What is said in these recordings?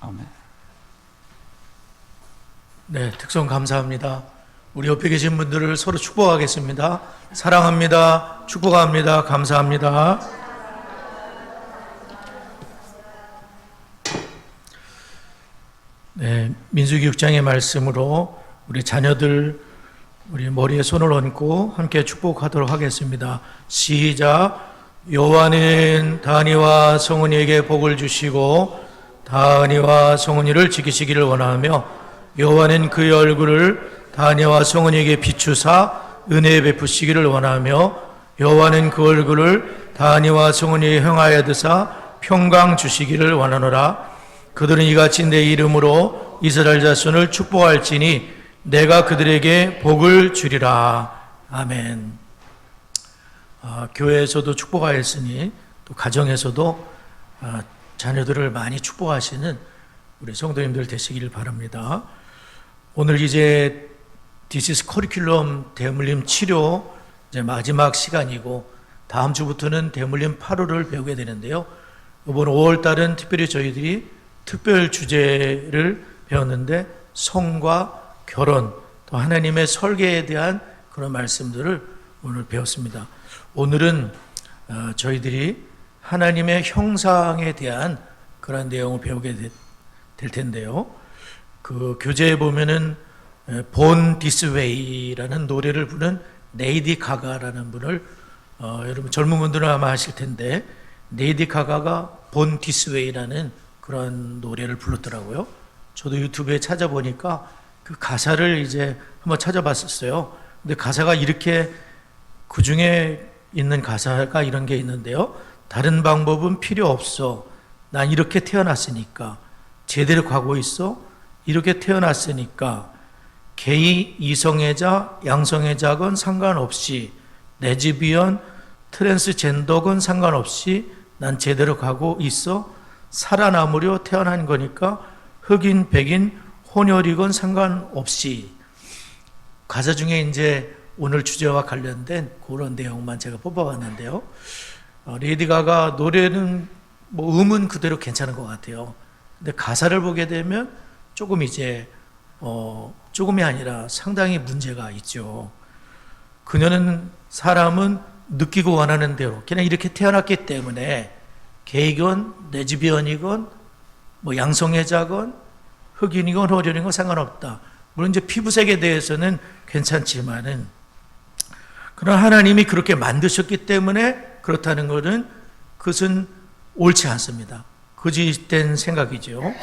아멘. 네, 특성 감사합니다. 우리 옆에 계신 분들을 서로 축복하겠습니다. 사랑합니다. 축복합니다. 감사합니다. 네, 민수기 6장의 말씀으로 우리 자녀들 우리 머리에 손을 얹고 함께 축복하도록 하겠습니다. 시작. 여호와는 다니와 성은이에게 복을 주시고 다니와 성은이를 지키시기를 원하며 여호와는 그의 얼굴을 다니와 성은이에게 비추사 은혜 베푸시기를 원하며 여호와는 그 얼굴을 다니와 성은이에게 향하여 드사 평강 주시기를 원하노라. 그들은 이같이 내 이름으로 이스라엘 자손을 축복할지니 내가 그들에게 복을 주리라. 아멘. 교회에서도 축복하였으니 또 가정에서도 자녀들을 많이 축복하시는 우리 성도님들 되시길 바랍니다. 오늘 이제 디시스 커리큘럼 대물림 치료 이제 마지막 시간이고 다음 주부터는 대물림 8호를 배우게 되는데요. 이번 5월 달은 특별히 저희들이 특별 주제를 배웠는데 성과 결혼 또 하나님의 설계에 대한 그런 말씀들을 오늘 배웠습니다. 오늘은 저희들이 하나님의 형상에 대한 그런 내용을 배우게 될 텐데요. 그 교재에 보면은 Born This Way라는 노래를 부른 레이디 가가라는 분을 여러분 젊은 분들은 아마 아실 텐데 레이디 가가가 Born This Way라는 그런 노래를 불렀더라고요. 저도 유튜브에 찾아보니까 그 가사를 이제 한번 찾아봤었어요. 근데 가사가 이렇게 그 중에 있는 가사가 이런 게 있는데요. 다른 방법은 필요 없어. 난 이렇게 태어났으니까. 제대로 가고 있어. 이렇게 태어났으니까. 게이, 이성애자, 양성애자건 상관없이 레즈비언, 트랜스젠더건 상관없이 난 제대로 가고 있어. 살아남으려 태어난 거니까 흑인, 백인, 혼혈이건 상관없이. 가사 중에 이제 오늘 주제와 관련된 그런 내용만 제가 뽑아봤는데요. 레이디 가가 노래는 뭐 음은 그대로 괜찮은 것 같아요. 근데 가사를 보게 되면 조금 이제 조금이 아니라 상당히 문제가 있죠. 그녀는 사람은 느끼고 원하는 대로 그냥 이렇게 태어났기 때문에 게이건 레즈비언이건 뭐 양성애자건 흑인이건 호련이건 상관없다. 물론 이제 피부색에 대해서는 괜찮지만은 그러나 하나님이 그렇게 만드셨기 때문에 그렇다는 것은 그것은 옳지 않습니다. 거짓된 생각이죠.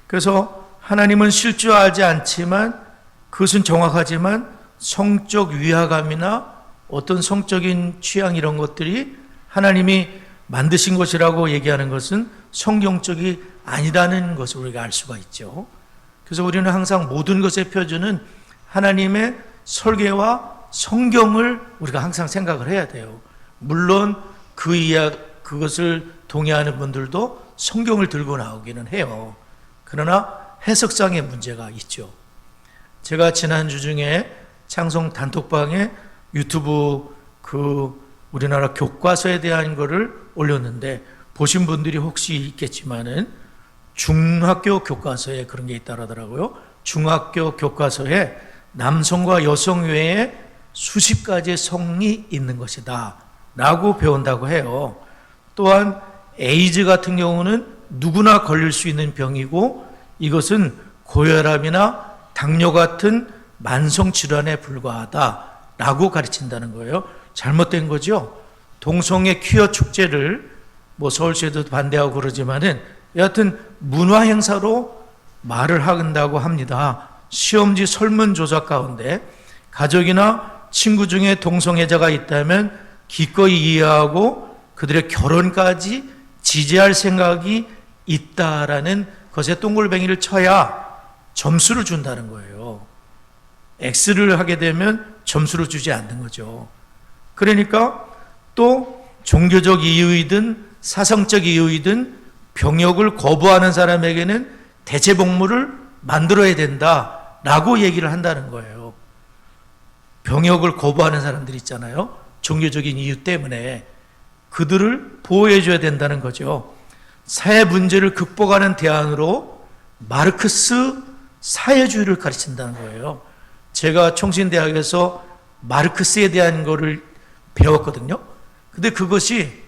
그래서 하나님은 실존하지 않지만 그것은 정확하지만 성적 위화감이나 어떤 성적인 취향 이런 것들이 하나님이 만드신 것이라고 얘기하는 것은 성경적이 아니라는 것을 우리가 알 수가 있죠. 그래서 우리는 항상 모든 것의 표준은 하나님의 설계와 성경을 우리가 항상 생각을 해야 돼요. 물론 그것을 동의하는 분들도 성경을 들고 나오기는 해요. 그러나 해석상의 문제가 있죠. 제가 지난주 중에 창성 단톡방에 유튜브 우리나라 교과서에 대한 거를 올렸는데 보신 분들이 혹시 있겠지만은 중학교 교과서에 그런 게 있다 하더라고요. 중학교 교과서에 남성과 여성 외에 수십 가지의 성이 있는 것이다 라고 배운다고 해요. 또한 에이즈 같은 경우는 누구나 걸릴 수 있는 병이고 이것은 고혈압이나 당뇨 같은 만성질환에 불과하다 라고 가르친다는 거예요. 잘못된 거죠. 동성애 퀴어 축제를 뭐 서울시에도 반대하고 그러지만은 여하튼 문화 행사로 말을 한다고 합니다. 시험지 설문조사 가운데 가족이나 친구 중에 동성애자가 있다면 기꺼이 이해하고 그들의 결혼까지 지지할 생각이 있다라는 것에 동글뱅이를 쳐야 점수를 준다는 거예요. X를 하게 되면 점수를 주지 않는 거죠. 그러니까 또 종교적 이유이든 사상적 이유이든 병역을 거부하는 사람에게는 대체복무를 만들어야 된다라고 얘기를 한다는 거예요. 병역을 거부하는 사람들 있잖아요. 종교적인 이유 때문에 그들을 보호해 줘야 된다는 거죠. 사회 문제를 극복하는 대안으로 마르크스 사회주의를 가르친다는 거예요. 제가 총신대학에서 마르크스에 대한 거를 배웠거든요. 근데 그것이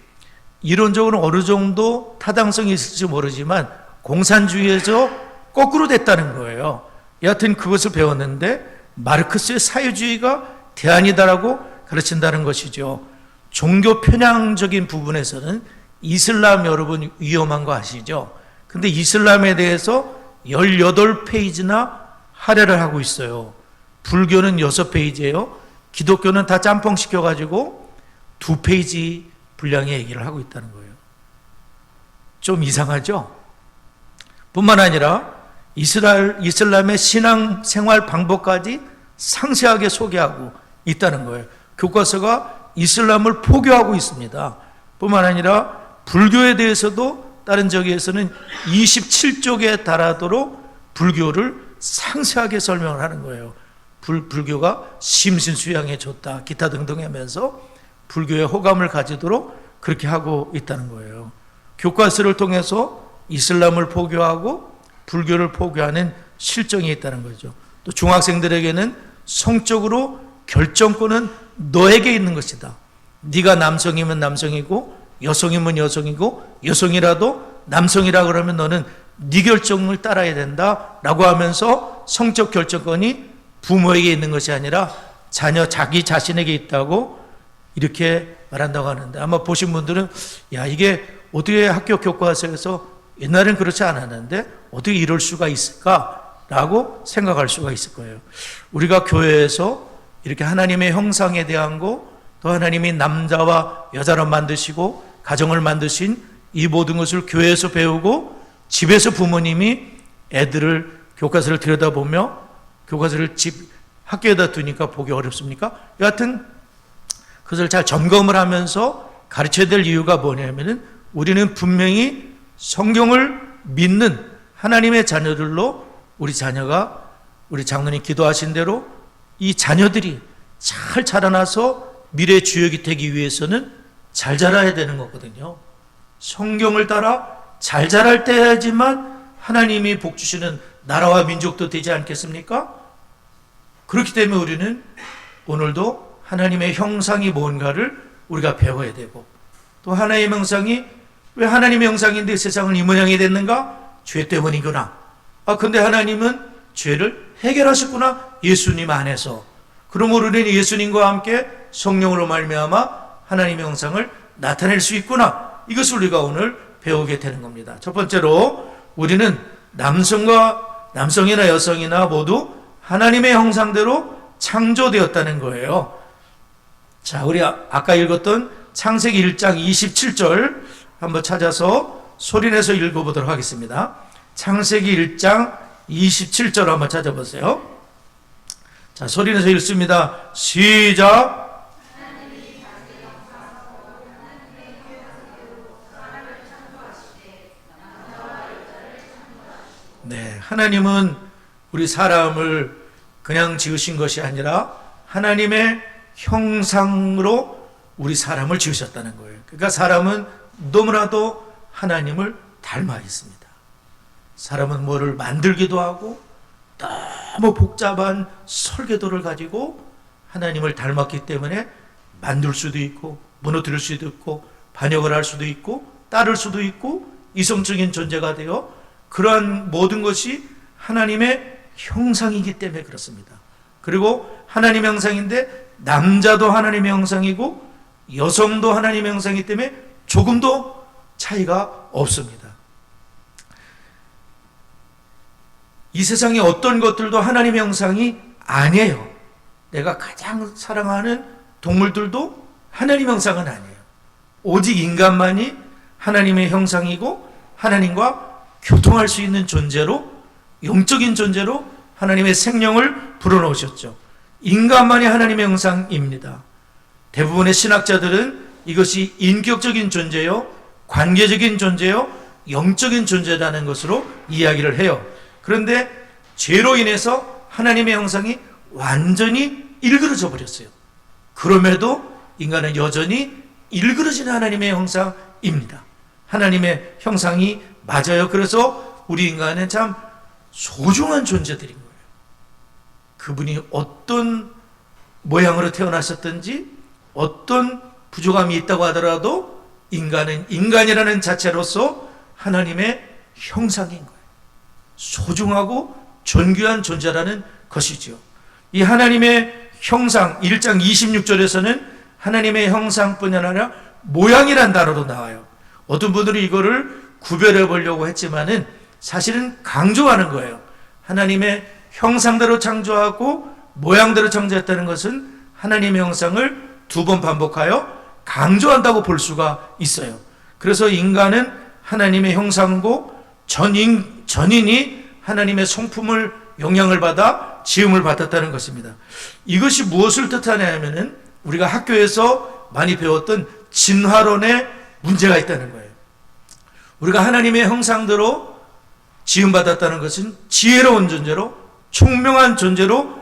이론적으로 어느 정도 타당성이 있을지 모르지만 공산주의에서 거꾸로 됐다는 거예요. 여하튼 그것을 배웠는데 마르크스의 사회주의가 대안이다라고 가르친다는 것이죠. 종교 편향적인 부분에서는 이슬람 여러분 위험한 거 아시죠? 근데 이슬람에 대해서 18페이지나 할애를 하고 있어요. 불교는 6페이지예요. 기독교는 다 짬뽕 시켜가지고 2페이지 분량의 얘기를 하고 있다는 거예요. 좀 이상하죠? 뿐만 아니라 이슬람의 신앙 생활 방법까지 상세하게 소개하고 있다는 거예요. 교과서가 이슬람을 포교하고 있습니다. 뿐만 아니라 불교에 대해서도 다른 저기에서는 27쪽에 달하도록 불교를 상세하게 설명을 하는 거예요. 불교가 심신수양에 좋다 기타 등등 하면서 불교의 호감을 가지도록 그렇게 하고 있다는 거예요. 교과서를 통해서 이슬람을 포교하고 불교를 포교하는 실정이 있다는 거죠. 또 중학생들에게는 성적으로 결정권은 너에게 있는 것이다. 네가 남성이면 남성이고 여성이면 여성이고 여성이라도 남성이라 그러면 너는 네 결정을 따라야 된다라고 하면서 성적 결정권이 부모에게 있는 것이 아니라 자기 자신에게 있다고 이렇게 말한다고 하는데, 아마 보신 분들은 야, 이게 어떻게 학교 교과서에서 옛날엔 그렇지 않았는데 어떻게 이럴 수가 있을까라고 생각할 수가 있을 거예요. 우리가 교회에서 이렇게 하나님의 형상에 대한 거, 또 하나님이 남자와 여자로 만드시고 가정을 만드신 이 모든 것을 교회에서 배우고 집에서 부모님이 애들을 교과서를 들여다보며 교과서를 학교에다 두니까 보기 어렵습니까? 여하튼 그것을 잘 점검을 하면서 가르쳐야 될 이유가 뭐냐면은 우리는 분명히 성경을 믿는 하나님의 자녀들로 우리 장로님 기도하신 대로 이 자녀들이 잘 자라나서 미래의 주역이 되기 위해서는 잘 자라야 되는 거거든요. 성경을 따라 잘 자랄 때야지만 하나님이 복 주시는 나라와 민족도 되지 않겠습니까? 그렇기 때문에 우리는 오늘도 하나님의 형상이 뭔가를 우리가 배워야 되고, 또 하나님의 형상이 왜 하나님의 형상인데 세상은 이 모양이 됐는가? 죄 때문이구나. 근데 하나님은 죄를 해결하셨구나. 예수님 안에서. 그러므로 우리는 예수님과 함께 성령으로 말미암아 하나님의 형상을 나타낼 수 있구나. 이것을 우리가 오늘 배우게 되는 겁니다. 첫 번째로 우리는 남성이나 여성이나 모두 하나님의 형상대로 창조되었다는 거예요. 자, 우리 아까 읽었던 창세기 1장 27절 한번 찾아서 소리내서 읽어보도록 하겠습니다. 창세기 1장 27절 한번 찾아보세요. 자, 소리내서 읽습니다. 시작. 네, 하나님은 우리 사람을 그냥 지으신 것이 아니라 하나님의 형상으로 우리 사람을 지으셨다는 거예요. 그러니까 사람은 너무나도 하나님을 닮아 있습니다. 사람은 뭐를 만들기도 하고 너무 복잡한 설계도를 가지고 하나님을 닮았기 때문에 만들 수도 있고 무너뜨릴 수도 있고 반역을 할 수도 있고 따를 수도 있고 이성적인 존재가 되어 그러한 모든 것이 하나님의 형상이기 때문에 그렇습니다. 그리고 하나님의 형상인데 남자도 하나님의 형상이고 여성도 하나님의 형상이기 때문에 조금도 차이가 없습니다. 이 세상의 어떤 것들도 하나님의 형상이 아니에요. 내가 가장 사랑하는 동물들도 하나님의 형상은 아니에요. 오직 인간만이 하나님의 형상이고 하나님과 교통할 수 있는 존재로, 영적인 존재로 하나님의 생명을 불어넣으셨죠. 인간만이 하나님의 형상입니다. 대부분의 신학자들은 이것이 인격적인 존재요, 관계적인 존재요, 영적인 존재라는 것으로 이야기를 해요. 그런데 죄로 인해서 하나님의 형상이 완전히 일그러져 버렸어요. 그럼에도 인간은 여전히 일그러진 하나님의 형상입니다. 하나님의 형상이 맞아요. 그래서 우리 인간은 참 소중한 존재들인 거예요. 그분이 어떤 모양으로 태어나셨든지 어떤 부족함이 있다고 하더라도 인간은 인간이라는 자체로서 하나님의 형상인 거예요. 소중하고 존귀한 존재라는 것이죠. 이 하나님의 형상 1장 26절에서는 하나님의 형상뿐 아니라 모양이란 단어도 나와요. 어떤 분들은 이거를 구별해 보려고 했지만은 사실은 강조하는 거예요. 하나님의 형상대로 창조하고 모양대로 창조했다는 것은 하나님의 형상을 두 번 반복하여 강조한다고 볼 수가 있어요. 그래서 인간은 하나님의 형상이고 전인이 하나님의 성품을 영향을 받아 지음을 받았다는 것입니다. 이것이 무엇을 뜻하냐면은 우리가 학교에서 많이 배웠던 진화론에 문제가 있다는 거예요. 우리가 하나님의 형상대로 지음받았다는 것은 지혜로운 존재로 총명한 존재로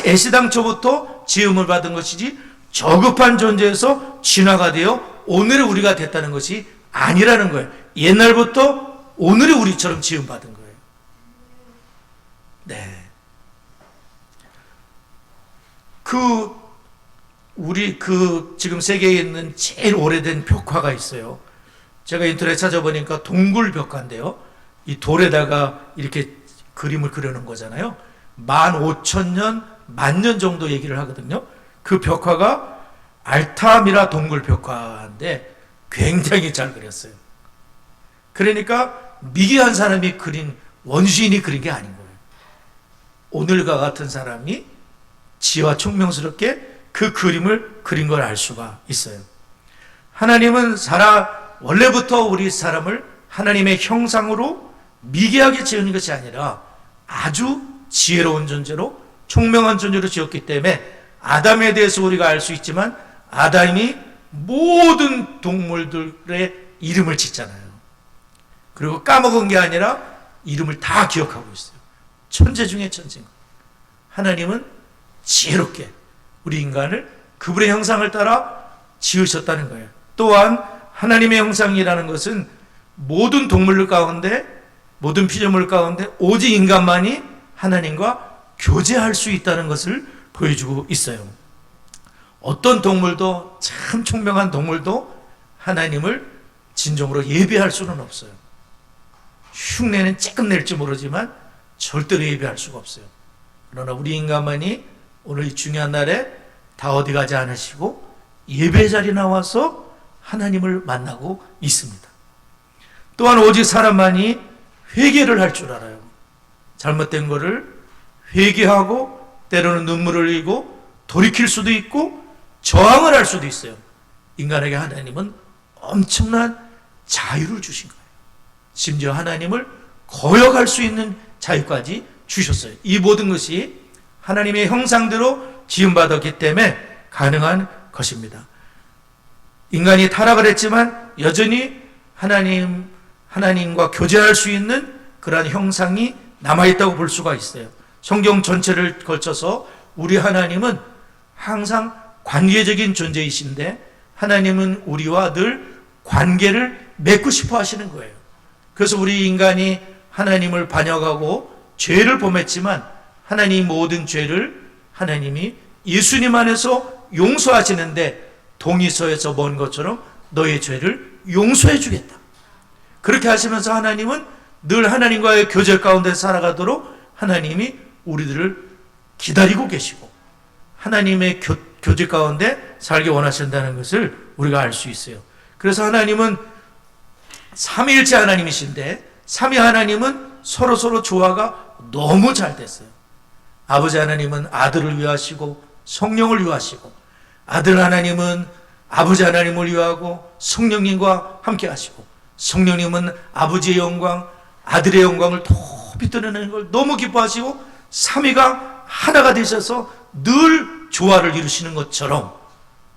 애시당초부터 지음을 받은 것이지 저급한 존재에서 진화가 되어 오늘의 우리가 됐다는 것이 아니라는 거예요. 옛날부터 오늘의 우리처럼 지음받은 거예요. 네. 우리 지금 세계에 있는 제일 오래된 벽화가 있어요. 제가 인터넷 찾아보니까 동굴 벽화인데요. 이 돌에다가 이렇게 그림을 그려놓은 거잖아요. 15,000년, 10,000년 정도 얘기를 하거든요. 그 벽화가 알타미라 동굴 벽화인데 굉장히 잘 그렸어요. 그러니까 미개한 사람이 그린, 원시인이 그린 게 아닌 거예요. 오늘과 같은 사람이 지혜와 총명스럽게 그 그림을 그린 걸 알 수가 있어요. 하나님은 원래부터 우리 사람을 하나님의 형상으로 미개하게 지은 것이 아니라 아주 지혜로운 존재로 총명한 존재로 지었기 때문에 아담에 대해서 우리가 알 수 있지만 아담이 모든 동물들의 이름을 짓잖아요. 그리고 까먹은 게 아니라 이름을 다 기억하고 있어요. 천재 중에 천재인 거예요. 하나님은 지혜롭게 우리 인간을 그분의 형상을 따라 지으셨다는 거예요. 또한 하나님의 형상이라는 것은 모든 동물 가운데, 모든 피조물 가운데 오직 인간만이 하나님과 교제할 수 있다는 것을 보여주고 있어요. 어떤 동물도, 참 총명한 동물도 하나님을 진정으로 예배할 수는 없어요. 흉내는 조금 낼지 모르지만 절대로 예배할 수가 없어요. 그러나 우리 인간만이 오늘 이 중요한 날에 다 어디 가지 않으시고 예배 자리에 나와서 하나님을 만나고 있습니다. 또한 오직 사람만이 회개를 할 줄 알아요. 잘못된 거를 회개하고 때로는 눈물을 흘리고 돌이킬 수도 있고 저항을 할 수도 있어요. 인간에게 하나님은 엄청난 자유를 주신 거예요. 심지어 하나님을 거역할 수 있는 자유까지 주셨어요. 이 모든 것이 하나님의 형상대로 지음받았기 때문에 가능한 것입니다. 인간이 타락을 했지만 여전히 하나님과 교제할 수 있는 그러한 형상이 남아있다고 볼 수가 있어요. 성경 전체를 걸쳐서 우리 하나님은 항상 관계적인 존재이신데 하나님은 우리와 늘 관계를 맺고 싶어 하시는 거예요. 그래서 우리 인간이 하나님을 반역하고 죄를 범했지만 하나님 모든 죄를 하나님이 예수님 안에서 용서하시는데 동의서에서 먼 것처럼 너의 죄를 용서해 주겠다. 그렇게 하시면서 하나님은 늘 하나님과의 교제 가운데 살아가도록 하나님이 우리들을 기다리고 계시고 하나님의 교제 가운데 살기 원하신다는 것을 우리가 알 수 있어요. 그래서 하나님은 삼위일체 하나님이신데 삼위 하나님은 서로 조화가 너무 잘 됐어요. 아버지 하나님은 아들을 위하시고 성령을 위하시고 아들 하나님은 아버지 하나님을 위하고 성령님과 함께 하시고 성령님은 아버지의 영광, 아들의 영광을 높이 드러내는 걸 너무 기뻐하시고 삼위가 하나가 되셔서 늘 조화를 이루시는 것처럼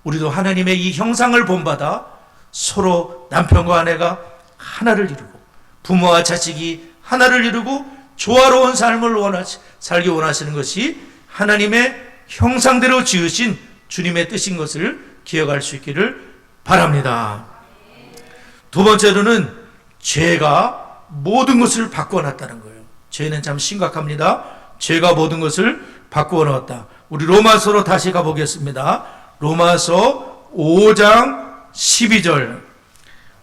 우리도 하나님의 이 형상을 본받아 서로 남편과 아내가 하나를 이루고 부모와 자식이 하나를 이루고 조화로운 삶을 살기 원하시는 것이 하나님의 형상대로 지으신 주님의 뜻인 것을 기억할 수 있기를 바랍니다. 두 번째로는 죄가 모든 것을 바꿔놨다는 거예요. 죄는 참 심각합니다. 죄가 모든 것을 바꾸어 놓았다. 우리 로마서로 다시 가보겠습니다. 로마서 5장 12절.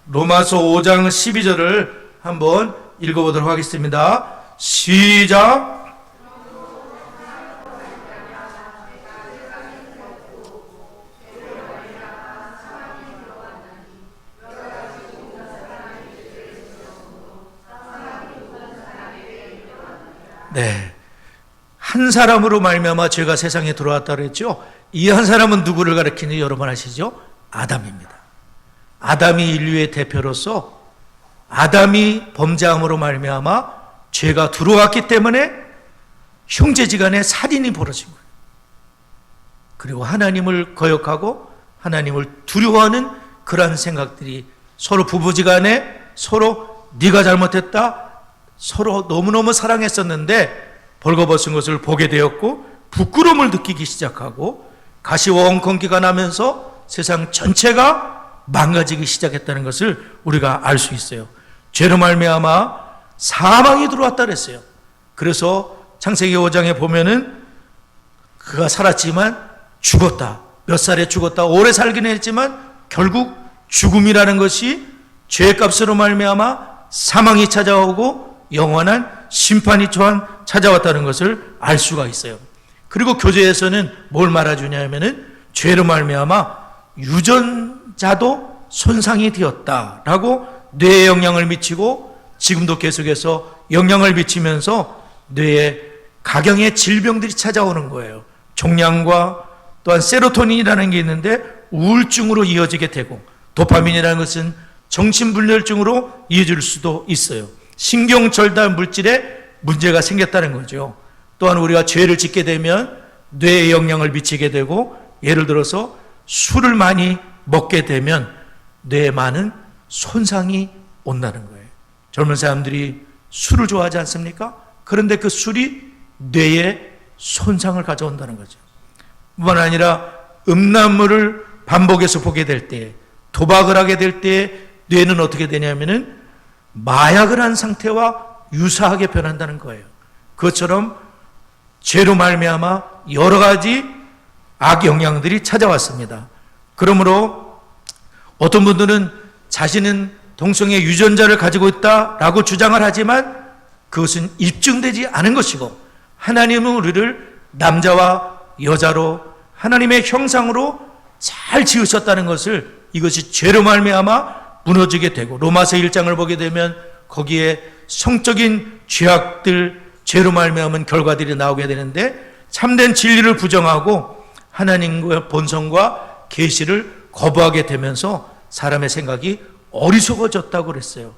로마서 5장 12절을 한번 읽어보도록 하겠습니다. 시작. 네, 한 사람으로 말미암아 죄가 세상에 들어왔다 그랬죠. 이 한 사람은 누구를 가리키는지 여러분 아시죠? 아담입니다. 아담이 인류의 대표로서 아담이 범죄함으로 말미암아 죄가 들어왔기 때문에 형제지간에 살인이 벌어진 거예요. 그리고 하나님을 거역하고 하나님을 두려워하는 그러한 생각들이 서로 부부지간에 서로 네가 잘못했다, 서로 너무너무 사랑했었는데 벌거벗은 것을 보게 되었고 부끄러움을 느끼기 시작하고 가시와 엉겅퀴가 나면서 세상 전체가 망가지기 시작했다는 것을 우리가 알 수 있어요. 죄로 말미암아 사망이 들어왔다 그랬어요. 그래서 창세기 5장에 보면은 그가 살았지만 죽었다. 몇 살에 죽었다. 오래 살긴 했지만 결국 죽음이라는 것이 죄값으로 말미암아 사망이 찾아오고 영원한 심판이 또한 찾아왔다는 것을 알 수가 있어요. 그리고 교제에서는 뭘 말해주냐면은 죄로 말미암아 유전자도 손상이 되었다라고 뇌에 영향을 미치고 지금도 계속해서 영향을 미치면서 뇌에 각양의 질병들이 찾아오는 거예요. 종양과 또한 세로토닌이라는 게 있는데 우울증으로 이어지게 되고 도파민이라는 것은 정신분열증으로 이어질 수도 있어요. 신경절단 물질에 문제가 생겼다는 거죠. 또한 우리가 죄를 짓게 되면 뇌에 영향을 미치게 되고 예를 들어서 술을 많이 먹게 되면 뇌에 많은 손상이 온다는 거예요. 젊은 사람들이 술을 좋아하지 않습니까? 그런데 그 술이 뇌에 손상을 가져온다는 거죠. 뿐만 아니라 음란물을 반복해서 보게 될 때, 도박을 하게 될 때 뇌는 어떻게 되냐면은 마약을 한 상태와 유사하게 변한다는 거예요. 그것처럼 죄로 말미암아 여러 가지 악영향들이 찾아왔습니다. 그러므로 어떤 분들은 자신은 동성애 유전자를 가지고 있다라고 주장을 하지만 그것은 입증되지 않은 것이고 하나님은 우리를 남자와 여자로 하나님의 형상으로 잘 지으셨다는 것을 이것이 죄로 말미암아 무너지게 되고 로마서 1장을 보게 되면 거기에 성적인 죄악들, 죄로 말미암은 결과들이 나오게 되는데 참된 진리를 부정하고 하나님의 본성과 계시를 거부하게 되면서 사람의 생각이 어리석어졌다고 그랬어요.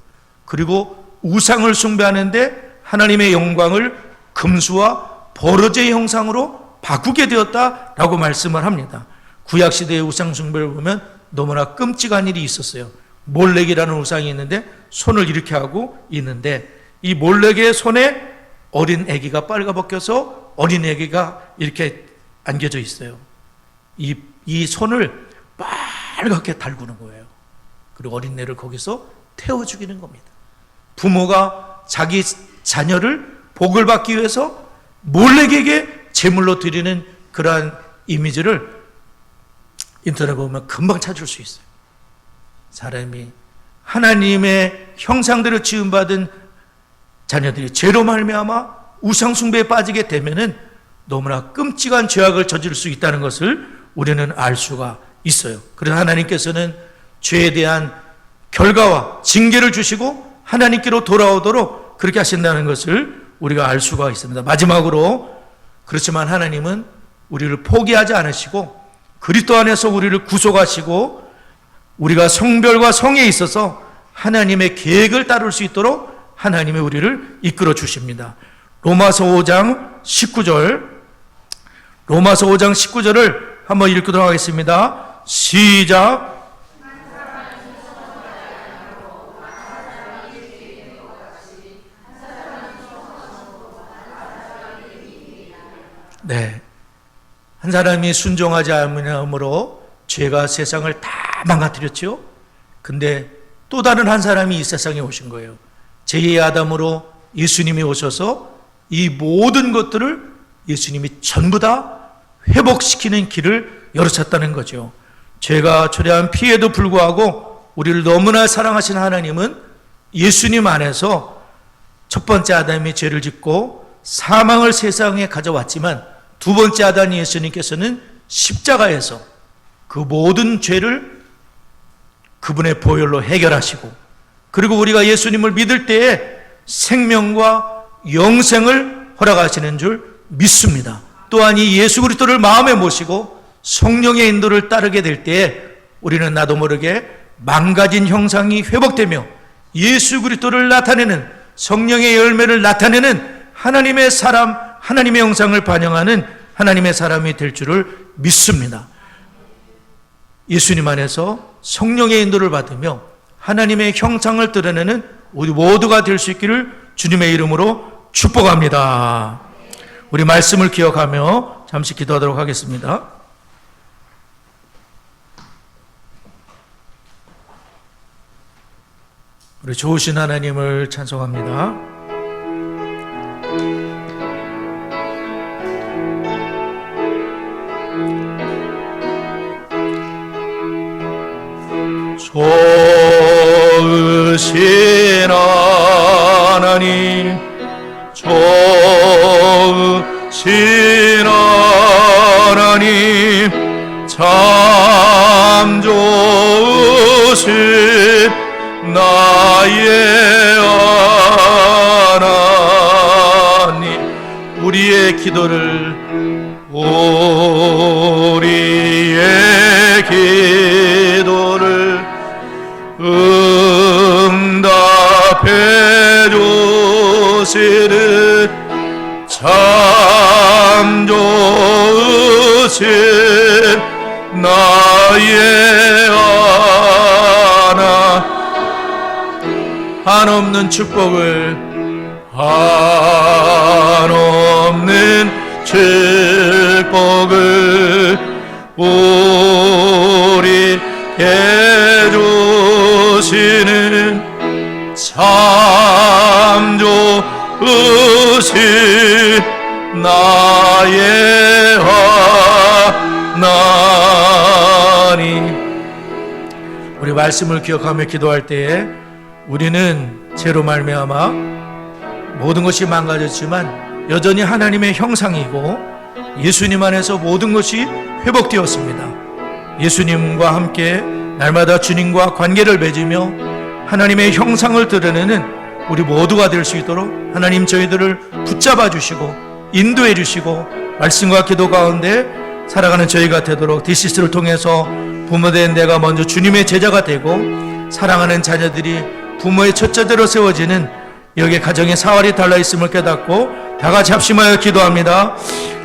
그리고 우상을 숭배하는데 하나님의 영광을 금수와 버러지의 형상으로 바꾸게 되었다라고 말씀을 합니다. 구약시대의 우상 숭배를 보면 너무나 끔찍한 일이 있었어요. 몰렉이라는 우상이 있는데 손을 이렇게 하고 있는데 이 몰렉의 손에 어린 아기가 빨가벗겨서 어린 아기가 이렇게 안겨져 있어요. 이 손을 빨갛게 달구는 거예요. 그리고 어린애를 거기서 태워 죽이는 겁니다. 부모가 자기 자녀를 복을 받기 위해서 몰렉에게 제물로 드리는 그러한 이미지를 인터넷 보면 금방 찾을 수 있어요. 사람이 하나님의 형상대로 지음받은 자녀들이 죄로 말미암아 우상 숭배에 빠지게 되면은 너무나 끔찍한 죄악을 저지를 수 있다는 것을 우리는 알 수가 있어요. 그래서 하나님께서는 죄에 대한 결과와 징계를 주시고 하나님께로 돌아오도록 그렇게 하신다는 것을 우리가 알 수가 있습니다. 마지막으로 그렇지만 하나님은 우리를 포기하지 않으시고 그리스도 안에서 우리를 구속하시고 우리가 성별과 성에 있어서 하나님의 계획을 따를 수 있도록 하나님이 우리를 이끌어 주십니다. 로마서 5장 19절 로마서 5장 19절을 한번 읽도록 하겠습니다. 시작. 네, 한 사람이 순종하지 않음으로 죄가 세상을 다 망가뜨렸죠. 근데 또 다른 한 사람이 이 세상에 오신 거예요. 제2의 아담으로 예수님이 오셔서 이 모든 것들을 예수님이 전부 다 회복시키는 길을 열어쳤다는 거죠. 죄가 초래한 피해도 불구하고 우리를 너무나 사랑하신 하나님은 예수님 안에서 첫 번째 아담이 죄를 짓고 사망을 세상에 가져왔지만 두 번째 아담 예수님께서는 십자가에서 그 모든 죄를 그분의 보혈로 해결하시고, 그리고 우리가 예수님을 믿을 때에 생명과 영생을 허락하시는 줄 믿습니다. 또한 이 예수 그리스도를 마음에 모시고 성령의 인도를 따르게 될 때에 우리는 나도 모르게 망가진 형상이 회복되며 예수 그리스도를 나타내는, 성령의 열매를 나타내는 하나님의 사람, 하나님의 형상을 반영하는 하나님의 사람이 될 줄을 믿습니다. 예수님 안에서 성령의 인도를 받으며 하나님의 형상을 드러내는 우리 모두가 될 수 있기를 주님의 이름으로 축복합니다. 우리 말씀을 기억하며 잠시 기도하도록 하겠습니다. 우리 좋으신 하나님을 찬송합니다. 좋으신 하나님, 좋으신 하나님, 참 좋으신 나의 하나님, 우리의 기도를, 우리의 기도를 응답해 주시듯 참 좋으신 나의 하나, 한없는 축복을, 한없는 축복을 우리에게 주시는 참 좋으신 나의 하나님. 우리 말씀을 기억하며 기도할 때에 우리는 죄로 말미암아 모든 것이 망가졌지만 여전히 하나님의 형상이고 예수님 안에서 모든 것이 회복되었습니다. 예수님과 함께 날마다 주님과 관계를 맺으며 하나님의 형상을 드러내는 우리 모두가 될 수 있도록 하나님 저희들을 붙잡아 주시고 인도해 주시고 말씀과 기도 가운데 살아가는 저희가 되도록 디시스를 통해서 부모된 내가 먼저 주님의 제자가 되고 사랑하는 자녀들이 부모의 첫째대로 세워지는 여기에 가정의 사활이 달라있음을 깨닫고 다같이 합심하여 기도합니다.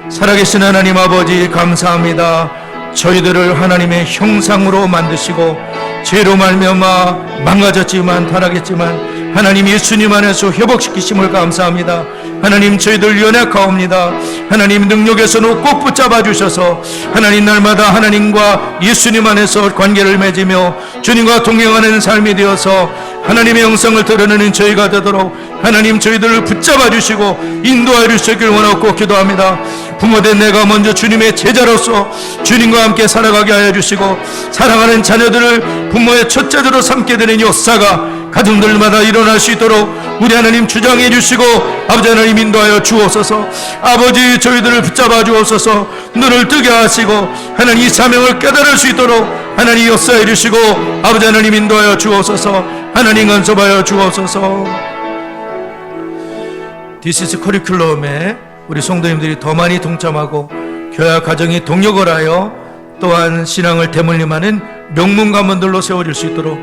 살아계신 하나님 아버지 감사합니다. 저희들을 하나님의 형상으로 만드시고 죄로 말미암아 망가졌지만 타락했지만 하나님 예수님 안에서 회복시키심을 감사합니다. 하나님 저희들 연약하옵니다. 하나님 능력에서는 꼭 붙잡아 주셔서 하나님 날마다 하나님과 예수님 안에서 관계를 맺으며 주님과 동행하는 삶이 되어서 하나님의 형상을 드러내는 저희가 되도록 하나님 저희들을 붙잡아 주시고 인도하여 주시길 원하고 기도합니다. 부모된 내가 먼저 주님의 제자로서 주님과 함께 살아가게 하여 주시고 사랑하는 자녀들을 부모의 첫째들로 삼게 되는 역사가 가정들마다 일어날 수 있도록 우리 하나님 주장해 주시고 아버지 하나님 인도하여 주옵소서. 아버지 저희들을 붙잡아 주옵소서. 눈을 뜨게 하시고 하나님 이 사명을 깨달을 수 있도록 하나님 역사해 주시고 아버지 하나님 인도하여 주옵소서. 하나님 간섭하여 주옵소서. 디시스 커리큘럼에 우리 성도님들이 더 많이 동참하고 교회 가정이 동력을 하여 또한 신앙을 대물림하는 명문 가문들로 세워질 수 있도록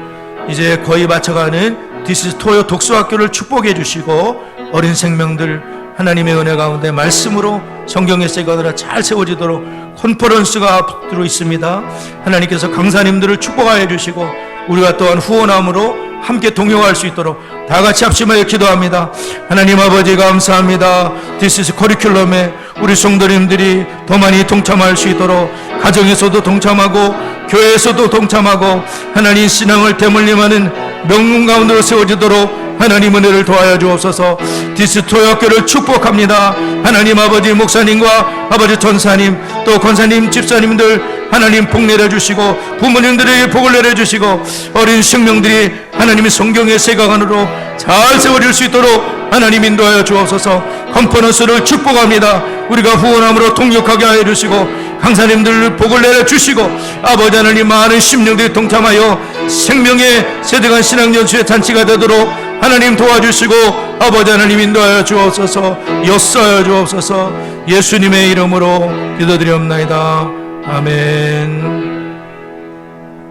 이제 거의 마쳐가는 디시스 토요 독서학교를 축복해 주시고 어린 생명들 하나님의 은혜 가운데 말씀으로 성경의 세계관으로 잘 세워지도록 컨퍼런스가 앞으로 있습니다. 하나님께서 강사님들을 축복하여 주시고 우리가 또한 후원함으로 함께 동역할 수 있도록 다 같이 합심하여 기도합니다. 하나님 아버지 감사합니다. 디시스 커리큘럼에 우리 성도님들이 더 많이 동참할 수 있도록 가정에서도 동참하고 교회에서도 동참하고 하나님 신앙을 대물림하는 명문 가운데로 세워지도록 하나님 은혜를 도하여 주옵소서. 디스토 학교를 축복합니다. 하나님 아버지 목사님과 아버지 전사님 또 권사님 집사님들 하나님 복 내려주시고 부모님들에게 복을 내려주시고 어린 생명들이 하나님의 성경의 세가관으로 잘 세워질 수 있도록 하나님 인도하여 주옵소서. 컨퍼런스를 축복합니다. 우리가 후원함으로 통역하게 하여 주시고 강사님들 복을 내려주시고 아버지 하나님 많은 심령들이 동참하여 생명의 세대간 신앙연수의 잔치가 되도록 하나님 도와주시고 아버지 하나님 인도하여 주옵소서. 역사하여 주옵소서. 예수님의 이름으로 기도드리옵나이다. 아멘.